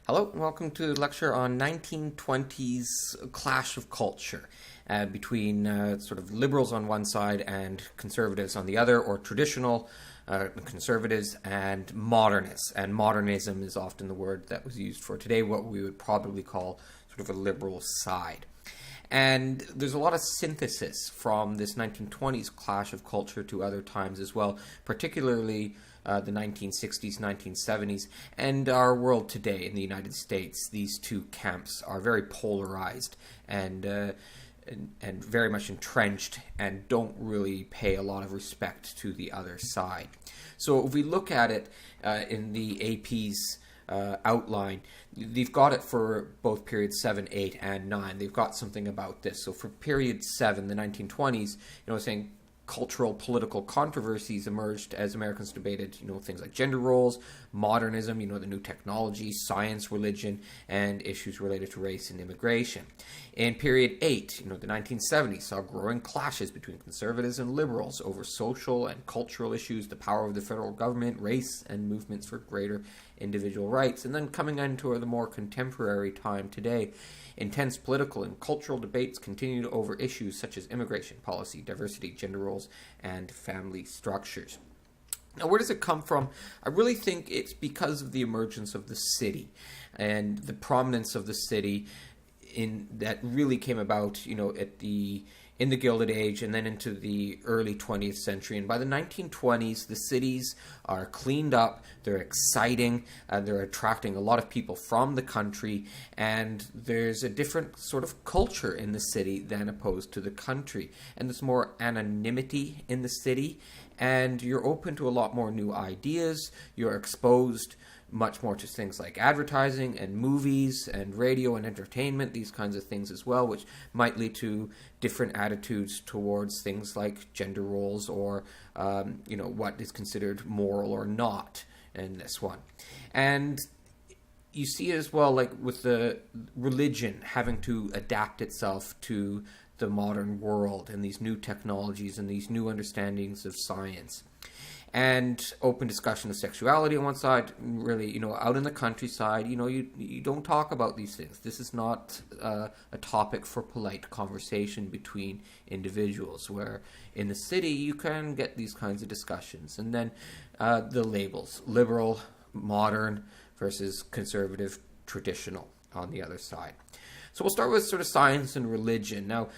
Hello, and welcome to the lecture on 1920s clash of culture between sort of liberals on one side and conservatives on the other, or traditional conservatives and modernists. And modernism is often the word that was used for today, what we would probably call sort of a liberal side. And there's a lot of synthesis from this 1920s clash of culture to other times as well, particularly the 1960s, 1970s, and our world today in the United States. These two camps are very polarized and very much entrenched and don't really pay a lot of respect to the other side. So if we look at it in the AP's outline, they've got it for both periods 7, 8, and 9. They've got something about this. So for period 7, the 1920s, saying cultural political controversies emerged as Americans debated, things like gender roles, modernism, the new technology, science, religion, and issues related to race and immigration. In period 8, the 1970s saw growing clashes between conservatives and liberals over social and cultural issues, the power of the federal government, race, and movements for greater individual rights. And then coming into the more contemporary time today, intense political and cultural debates continue over issues such as immigration policy, diversity, gender roles, and family structures. Now, where does it come from? I really think it's because of the emergence of the city and the prominence of the city that really came about, in the Gilded Age and then into the early 20th century. And by the 1920s, the cities are cleaned up, they're exciting, they're attracting a lot of people from the country, and there's a different sort of culture in the city than opposed to the country. And there's more anonymity in the city, and you're open to a lot more new ideas, you're exposed much more to things like advertising and movies and radio and entertainment, these kinds of things as well, which might lead to different attitudes towards things like gender roles or, what is considered moral or not in this one. And you see it as well, like with the religion having to adapt itself to the modern world and these new technologies and these new understandings of science. And open discussion of sexuality on one side, really, out in the countryside, you don't talk about these things. This is not a topic for polite conversation between individuals, where in the city you can get these kinds of discussions. And then the labels, liberal, modern versus conservative, traditional on the other side. So we'll start with sort of science and religion. Now,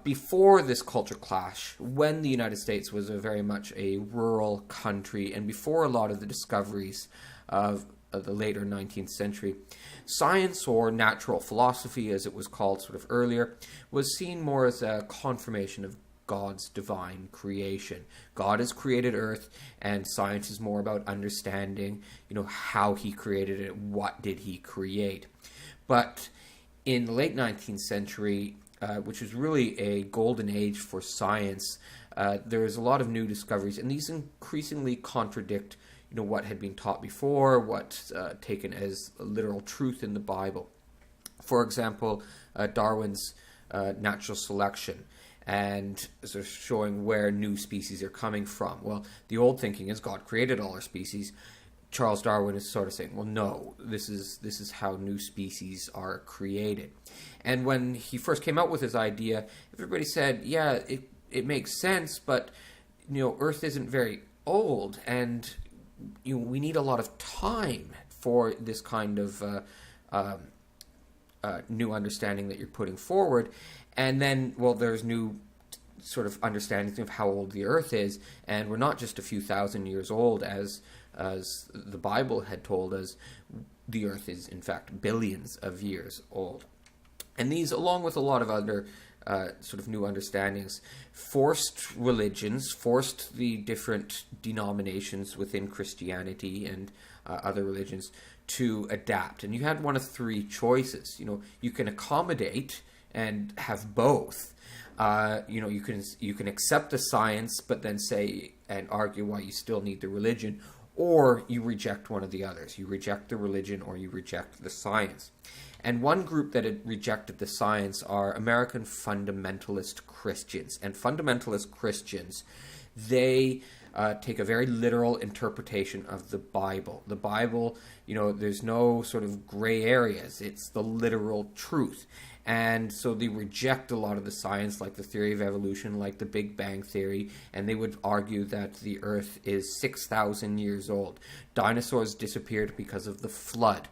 before this culture clash, when the United States was very much a rural country, and before a lot of the discoveries of the later 19th century, science, or natural philosophy as it was called sort of earlier, was seen more as a confirmation of God's divine creation. God has created Earth, and science is more about understanding, how he created it, what did he create. But in the late 19th century, which was really a golden age for science, there is a lot of new discoveries, and these increasingly contradict, what had been taught before, what's taken as literal truth in the Bible. For example, Darwin's natural selection, and sort of showing where new species are coming from. Well, the old thinking is God created all our species. Charles Darwin is sort of saying, well, no, this is how new species are created. And when he first came out with his idea, everybody said, yeah, it makes sense, but Earth isn't very old, and we need a lot of time for this kind of new understanding that you're putting forward. And then, well, there's new sort of understandings of how old the Earth is, and we're not just a few thousand years old as the Bible had told us. The Earth is, in fact, billions of years old. And these, along with a lot of other sort of new understandings, forced religions, forced the different denominations within Christianity and other religions to adapt. And you had one of three choices. You can accommodate and have both. You can accept the science, but then say and argue why you still need the religion, or you reject one of the others. You reject the religion or you reject the science. And one group that had rejected the science are American fundamentalist Christians. And fundamentalist Christians, they take a very literal interpretation of the Bible. The Bible, there's no sort of gray areas. It's the literal truth. And so they reject a lot of the science, like the theory of evolution, like the Big Bang Theory, and they would argue that the Earth is 6,000 years old. Dinosaurs disappeared because of the flood,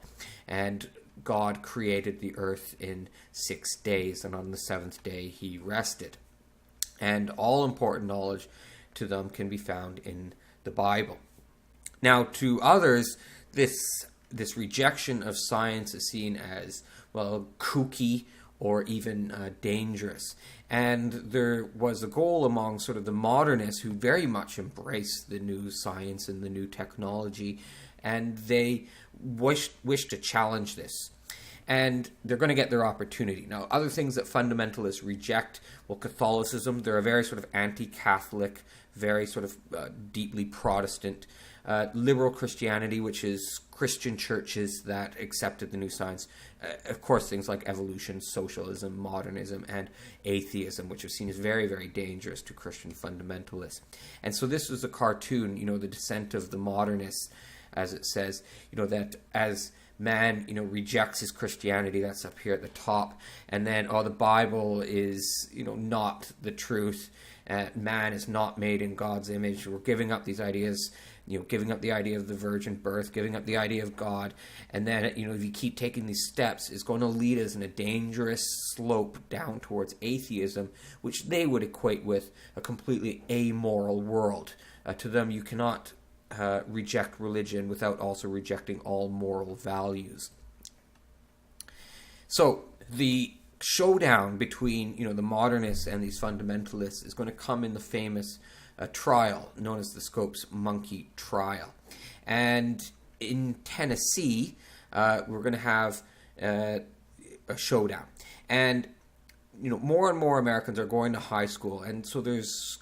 and God created the Earth in 6 days, and on the seventh day he rested. And all important knowledge to them can be found in the Bible. Now, to others, this rejection of science is seen as, well, kooky or even dangerous. And there was a goal among sort of the modernists who very much embraced the new science and the new technology, and they wished to challenge this. And they're going to get their opportunity. Now, other things that fundamentalists reject, well, Catholicism, they're a very sort of anti-Catholic, very sort of deeply Protestant. Liberal Christianity, which is Christian churches that accepted the new science. Of course, things like evolution, socialism, modernism, and atheism, which are seen as very, very dangerous to Christian fundamentalists. And so this was a cartoon, the descent of the modernists, as it says, that as man, rejects his Christianity, that's up here at the top, and then, the Bible is, not the truth. Man is not made in God's image. We're giving up these ideas, giving up the idea of the virgin birth, giving up the idea of God, and then, if you keep taking these steps, it's going to lead us in a dangerous slope down towards atheism, which they would equate with a completely amoral world. To them, you cannot reject religion without also rejecting all moral values. So the showdown between the modernists and these fundamentalists is going to come in the famous trial known as the Scopes Monkey trial. And in Tennessee, we're going to have a showdown. And more and more Americans are going to high school, and so there's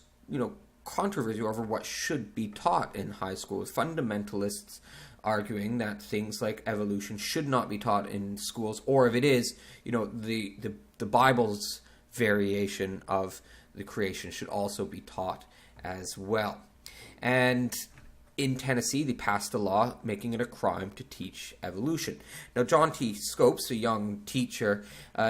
controversy over what should be taught in high school, with fundamentalists arguing that things like evolution should not be taught in schools, or if it is, the Bible's variation of the creation should also be taught as well. And in Tennessee, they passed a law making it a crime to teach evolution. Now, John T. Scopes, a young teacher,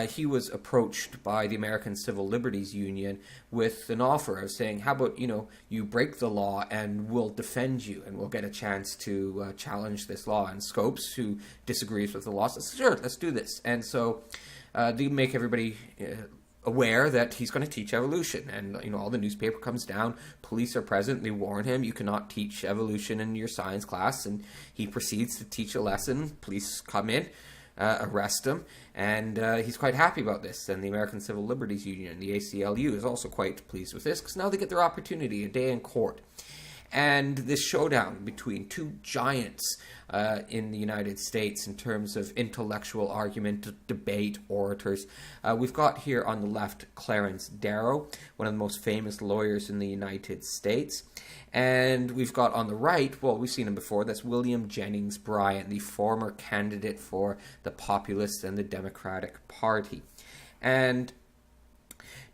he was approached by the American Civil Liberties Union with an offer of saying, how about, you break the law and we'll defend you and we'll get a chance to challenge this law. And Scopes, who disagrees with the law, says, sure, let's do this. And so they make everybody aware that he's going to teach evolution, and all the newspaper comes down, police are present, they warn him, you cannot teach evolution in your science class, and he proceeds to teach a lesson. Police come in, arrest him, and he's quite happy about this. And the American Civil Liberties Union, the ACLU, is also quite pleased with this, because now they get their opportunity, a day in court. And this showdown between two giants in the United States in terms of intellectual argument, debate, orators. We've got here on the left Clarence Darrow, one of the most famous lawyers in the United States. And we've got on the right, well, we've seen him before, that's William Jennings Bryan, the former candidate for the Populists and the Democratic Party. And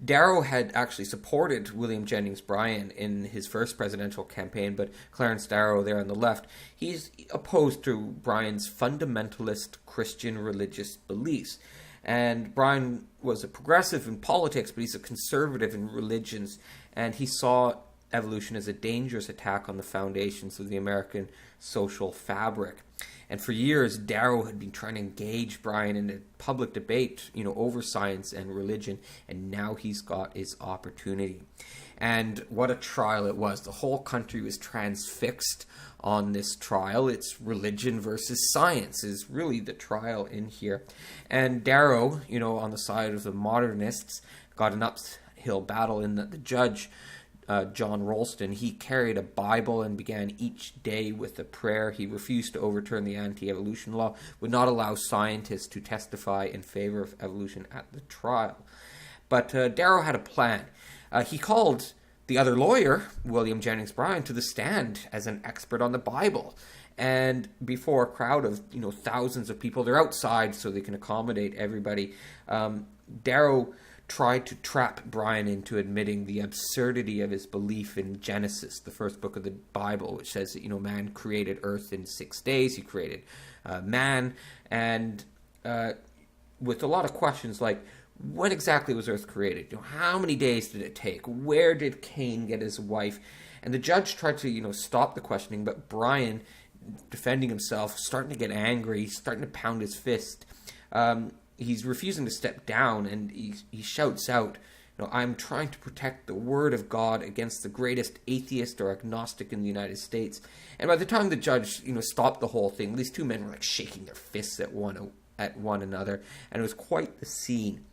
Darrow had actually supported William Jennings Bryan in his first presidential campaign, but Clarence Darrow there on the left, he's opposed to Bryan's fundamentalist Christian religious beliefs. And Bryan was a progressive in politics, but he's a conservative in religions, and he saw evolution as a dangerous attack on the foundations of the American social fabric. And for years, Darrow had been trying to engage Bryan in a public debate, over science and religion, and now he's got his opportunity. And what a trial it was. The whole country was transfixed on this trial. It's religion versus science is really the trial in here. And Darrow, on the side of the modernists, got an uphill battle in that the judge, John Ralston, he carried a Bible and began each day with a prayer. He refused to overturn the anti-evolution law, would not allow scientists to testify in favor of evolution at the trial. But Darrow had a plan. He called the other lawyer, William Jennings Bryan, to the stand as an expert on the Bible. And before a crowd of thousands of people, they're outside so they can accommodate everybody. Darrow tried to trap Brian into admitting the absurdity of his belief in Genesis, the first book of the Bible, which says that, man created earth in 6 days. He created man. And with a lot of questions like, when exactly was earth created? How many days did it take? Where did Cain get his wife? And the judge tried to, stop the questioning, but Brian, defending himself, starting to get angry, starting to pound his fist. He's refusing to step down, and he shouts out, I'm trying to protect the word of God against the greatest atheist or agnostic in the United States. And by the time the judge, stopped the whole thing, these two men were like shaking their fists at one another, and it was quite the scene.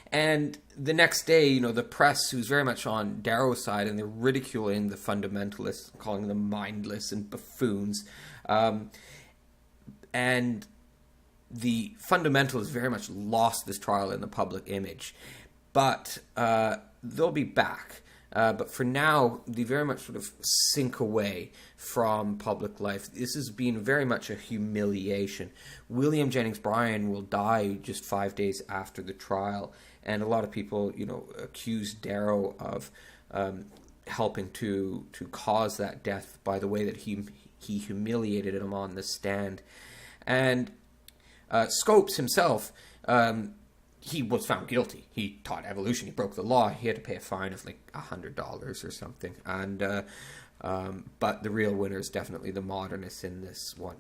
And the next day, the press, who's very much on Darrow's side, and they're ridiculing the fundamentalists, calling them mindless and buffoons. And the fundamentalists very much lost this trial in the public image. But they'll be back. But for now, they very much sort of sink away from public life. This has been very much a humiliation. William Jennings Bryan will die just 5 days after the trial. And a lot of people, accuse Darrow of helping to cause that death by the way that he humiliated him on the stand. And Scopes himself, he was found guilty. He taught evolution. He broke the law. He had to pay a fine of like $100 or something. And but the real winner is definitely the modernists in this one.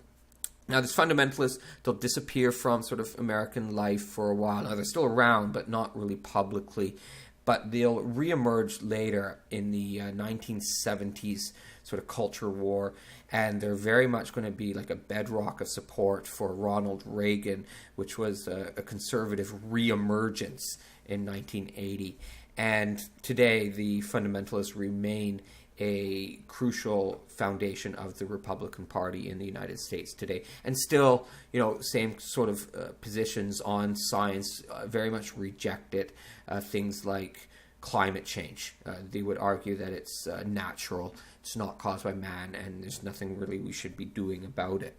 Now, these fundamentalists, they'll disappear from sort of American life for a while. Now, they're still around, but not really publicly. But they'll reemerge later in the 1970s sort of culture war, and they're very much going to be like a bedrock of support for Ronald Reagan, which was a conservative reemergence in 1980. And today, the fundamentalists remain a crucial foundation of the Republican Party in the United States today. And still, same sort of positions on science, very much reject it. Things like climate change. They would argue that it's natural, it's not caused by man, and there's nothing really we should be doing about it.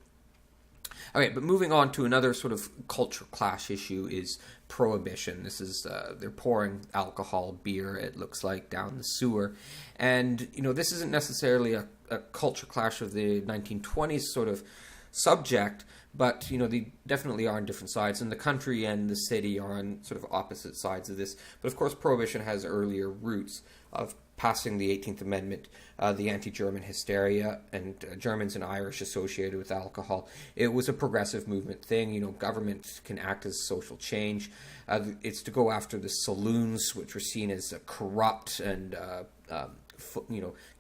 Okay, but moving on to another sort of culture clash issue is prohibition. This is, they're pouring alcohol, beer, it looks like, down the sewer. And, this isn't necessarily a culture clash of the 1920s sort of subject, but, they definitely are on different sides. And the country and the city are on sort of opposite sides of this. But, of course, prohibition has earlier roots of passing the 18th Amendment, the anti-German hysteria, and Germans and Irish associated with alcohol. It was a progressive movement thing. Government can act as social change. It's to go after the saloons, which were seen as corrupt and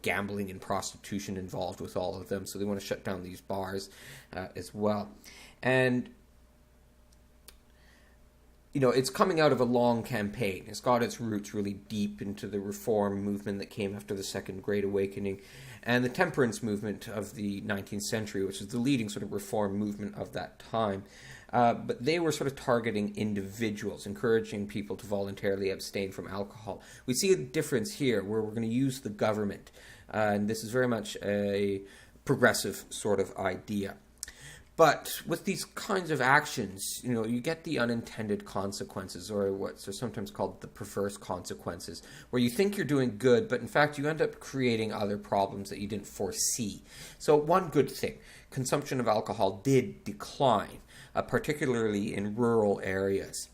gambling and prostitution involved with all of them. So they want to shut down these bars as well. And it's coming out of a long campaign. It's got its roots really deep into the reform movement that came after the Second Great Awakening and the temperance movement of the 19th century, which is the leading sort of reform movement of that time. But they were sort of targeting individuals, encouraging people to voluntarily abstain from alcohol. We see a difference here where we're going to use the government. And this is very much a progressive sort of idea. But with these kinds of actions, you get the unintended consequences, or what's sometimes called the perverse consequences, where you think you're doing good, but in fact you end up creating other problems that you didn't foresee. So one good thing, consumption of alcohol did decline, particularly in rural areas.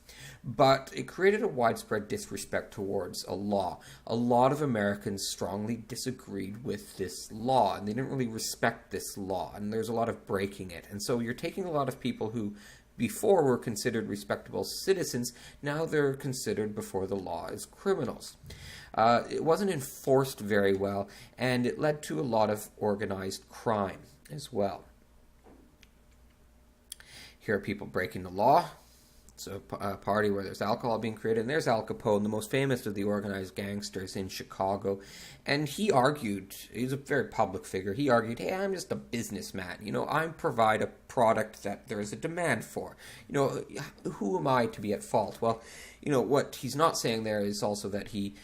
But it created a widespread disrespect towards a law. A lot of Americans strongly disagreed with this law, and they didn't really respect this law, and there's a lot of breaking it. And so you're taking a lot of people who before were considered respectable citizens, now they're considered before the law as criminals. It wasn't enforced very well, and it led to a lot of organized crime as well. Here are people breaking the law. It's a party where there's alcohol being created, and there's Al Capone, the most famous of the organized gangsters in Chicago. And he argued, he's a very public figure, he argued, hey, I'm just a businessman. I provide a product that there is a demand for. Who am I to be at fault? Well, what he's not saying there is also that he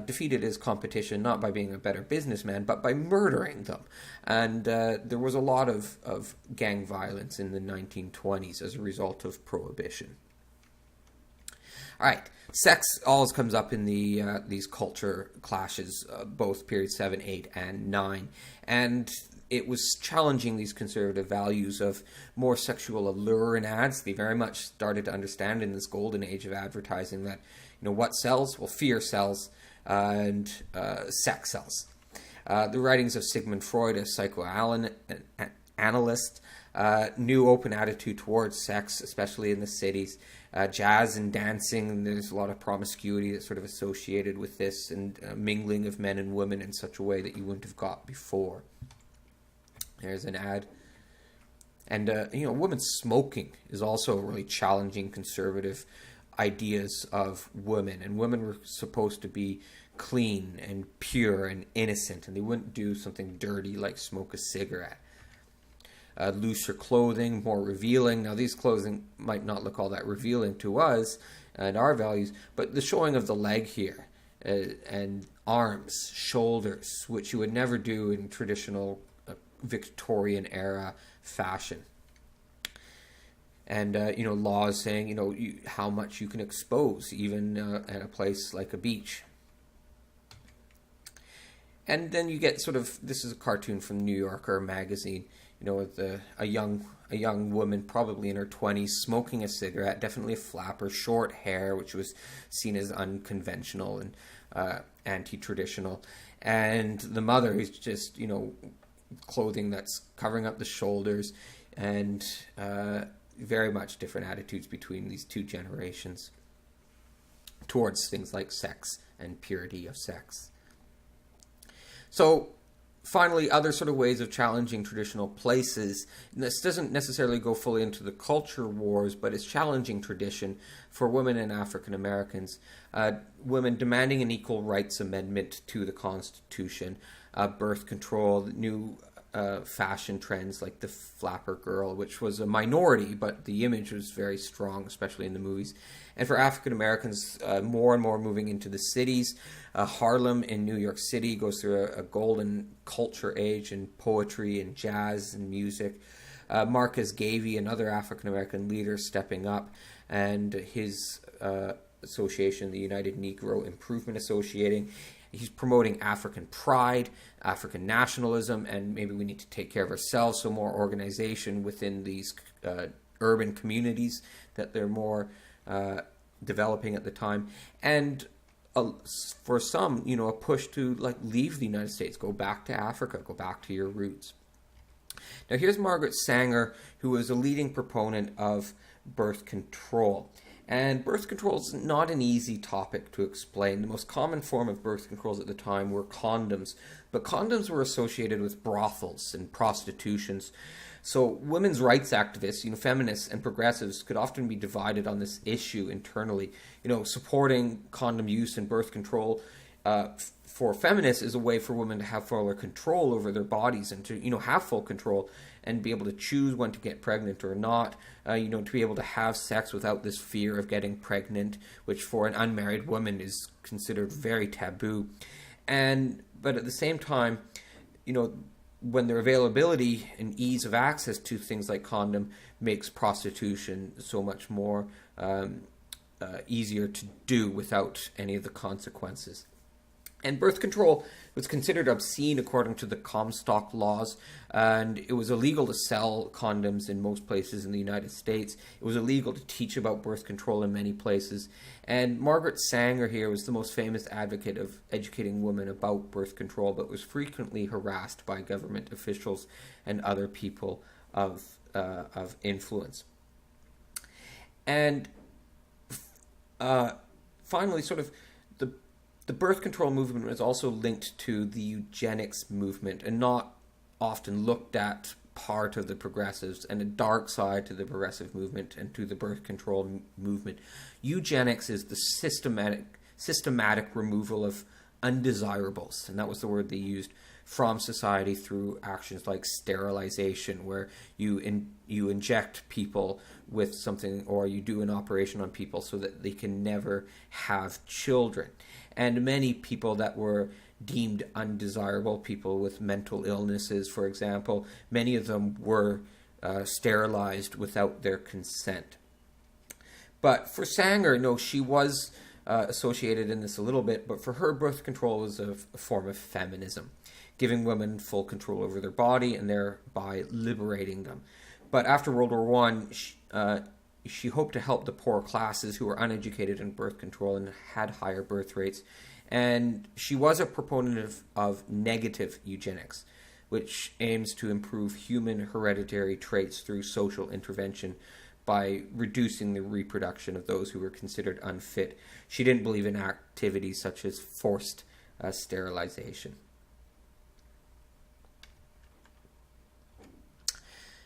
defeated his competition not by being a better businessman, but by murdering them. And there was a lot of gang violence in the 1920s as a result of Prohibition. All right. Sex always comes up in these culture clashes, both period 7, 8, and 9. And it was challenging these conservative values of more sexual allure in ads. They very much started to understand in this golden age of advertising that, what sells? Well, fear sells, and sex sells. The writings of Sigmund Freud, a psychoanalyst, new open attitude towards sex, especially in the cities. Jazz and dancing, and there's a lot of promiscuity that's sort of associated with this, and mingling of men and women in such a way that you wouldn't have got before. There's an ad. And, women smoking is also really challenging conservative ideas of women. And women were supposed to be clean and pure and innocent, and they wouldn't do something dirty like smoke a cigarette. Looser clothing, more revealing. Now, these clothing might not look all that revealing to us and our values, but the showing of the leg here, and arms, shoulders, which you would never do in traditional Victorian era fashion. And, laws saying, how much you can expose, even at a place like a beach. And then you get this is a cartoon from New Yorker magazine, with a young woman, probably in her 20s, smoking a cigarette, definitely a flapper, short hair, which was seen as unconventional and anti-traditional. And the mother who's just, clothing that's covering up the shoulders, and very much different attitudes between these two generations towards things like sex and purity of sex. So, finally, other sort of ways of challenging traditional places. This doesn't necessarily go fully into the culture wars, but it's challenging tradition for women and African Americans. Women demanding an equal rights amendment to the Constitution, birth control, new fashion trends like the flapper girl, which was a minority, but the image was very strong, especially in the movies. And for African Americans, more and more moving into the cities. Harlem in New York City goes through a golden culture age in poetry and jazz and music. Marcus Garvey, another African American leader, stepping up, and his association, the United Negro Improvement Associating. He's promoting African pride, African nationalism, and maybe we need to take care of ourselves, so more organization within these urban communities that they're more developing at the time. And for some, a push to leave the United States, go back to Africa, go back to your roots. Now here's Margaret Sanger, who was a leading proponent of birth control. And birth control is not an easy topic to explain. The most common form of birth controls at the time were condoms, but condoms were associated with brothels and prostitutions. So women's rights activists, feminists and progressives could often be divided on this issue internally. Supporting condom use and birth control for feminists is a way for women to have fuller control over their bodies and to, have full control and be able to choose when to get pregnant or not, to be able to have sex without this fear of getting pregnant, which for an unmarried woman is considered very taboo. But at the same time, when their availability and ease of access to things like condom makes prostitution so much more easier to do without any of the consequences. And birth control was considered obscene according to the Comstock laws, and it was illegal to sell condoms in most places in the United States. It was illegal to teach about birth control in many places. And Margaret Sanger here was the most famous advocate of educating women about birth control, but was frequently harassed by government officials and other people of influence. And finally, the birth control movement was also linked to the eugenics movement, and not often looked at part of the progressives, and a dark side to the progressive movement and to the birth control movement. Eugenics is the systematic removal of undesirables, and that was the word they used, from society through actions like sterilization, where you inject people with something, or you do an operation on people so that they can never have children. And many people that were deemed undesirable, people with mental illnesses, for example, many of them were sterilized without their consent. But for Sanger, no, she was associated in this a little bit, but for her, birth control was a form of feminism, giving women full control over their body and thereby liberating them. But after World War One, she hoped to help the poor classes who were uneducated in birth control and had higher birth rates. And she was a proponent of negative eugenics, which aims to improve human hereditary traits through social intervention by reducing the reproduction of those who were considered unfit. She didn't believe in activities such as forced sterilization.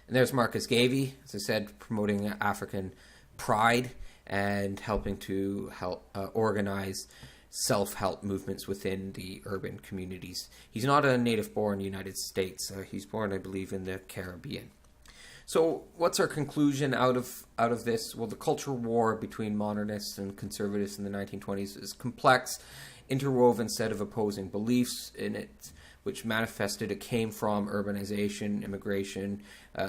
And there's Marcus Garvey, as I said, promoting African pride and helping to help organize self-help movements within the urban communities. He's not a native-born United States. He's born, I believe, in the Caribbean. So what's our conclusion out of this? Well, the cultural war between modernists and conservatives in the 1920s is complex, interwoven set of opposing beliefs in it, which manifested, it came from urbanization, immigration,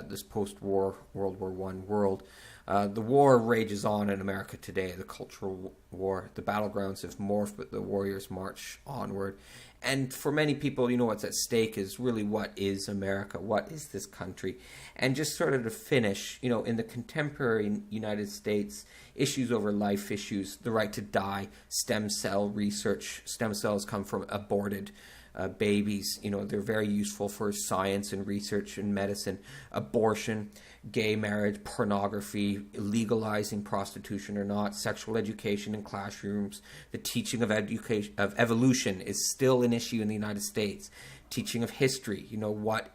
this post-war World War I world. The war rages on in America today, the cultural war. The battlegrounds have morphed, but the warriors march onward. And for many people, what's at stake is really, what is America? What is this country? And just sort of to finish, in the contemporary United States, issues over life issues, the right to die, stem cell research. Stem cells come from aborted babies. They're very useful for science and research and medicine. Abortion, gay marriage, pornography, legalizing prostitution or not, sexual education in classrooms, the teaching of evolution is still an issue in the United States. Teaching of history, what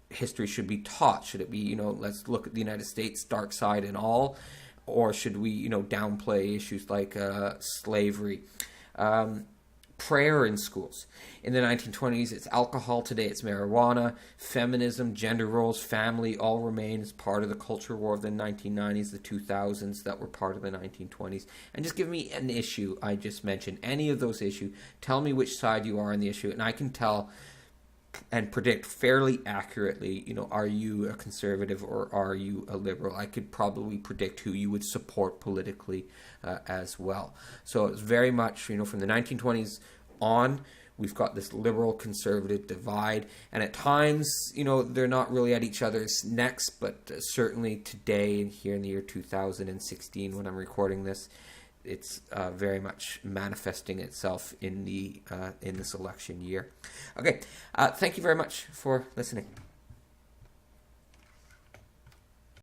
history should be taught. Should it be, let's look at the United States dark side and all, or should we, downplay issues like slavery? Prayer in schools. In the 1920s, it's alcohol. Today, it's marijuana. Feminism, gender roles, family all remain as part of the culture war of the 1990s, the 2000s that were part of the 1920s. And just give me an issue I just mentioned, any of those issues. Tell me which side you are on the issue, and I can tell and predict fairly accurately, are you a conservative or are you a liberal? I could probably predict who you would support politically as well. So it's very much, from the 1920s on, we've got this liberal-conservative divide. And at times, they're not really at each other's necks, but certainly today and here in the year 2016 when I'm recording this, it's very much manifesting itself in this election year. Okay, thank you very much for listening.